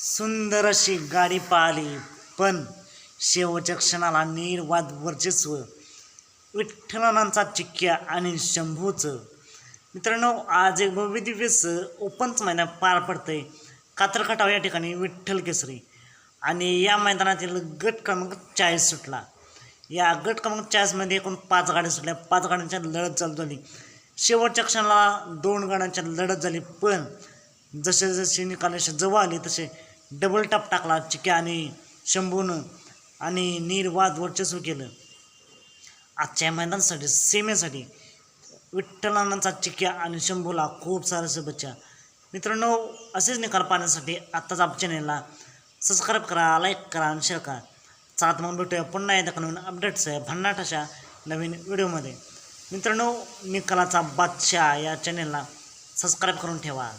सुंदर अशी गाडी पाहिली, पण शेवटच्या क्षणाला निर्वाद वर्चस्व विठ्ठलांचा चिक्क्या आणि शंभूचं. मित्रांनो, आज एक भव्य दिवस ओपनचं मैदान पार पडतंय कात्रखटाव या ठिकाणी विठ्ठल केसरी. आणि या मैदानातील गट क्रमांक 40 सुटला. या गट क्रमांक 40मध्ये एकूण 5 गाड्या सुटल्या. 5 गाड्यांच्या लढत चालू झाली. शेवटच्या क्षणाला 2 गाड्यांच्या लढत झाली, पण जसे जसे निकालाशी जवळ आले तसे डबल टाप टाकला चिक्या आणि शंभूनं आणि निर्वाद वर्चस्व केलं. आजच्या मैदानासाठी सेमेसाठी विठ्ठलांचा चिक्या आणि शंभूला खूप साऱ्या शुभेच्छा. मित्रांनो, असेच निकाल पाहण्यासाठी आत्ताच आपल्या चॅनलला सबस्क्राईब करा, लाईक करा आणि शेअर करा. चालत मग भेटूया पुन्हा एकदा नवीन अपडेट्स आहे भन्नाट अशा नवीन व्हिडिओमध्ये. मित्रांनो, निकालाचा बादशाह या चॅनलला सबस्क्राईब करून ठेवा.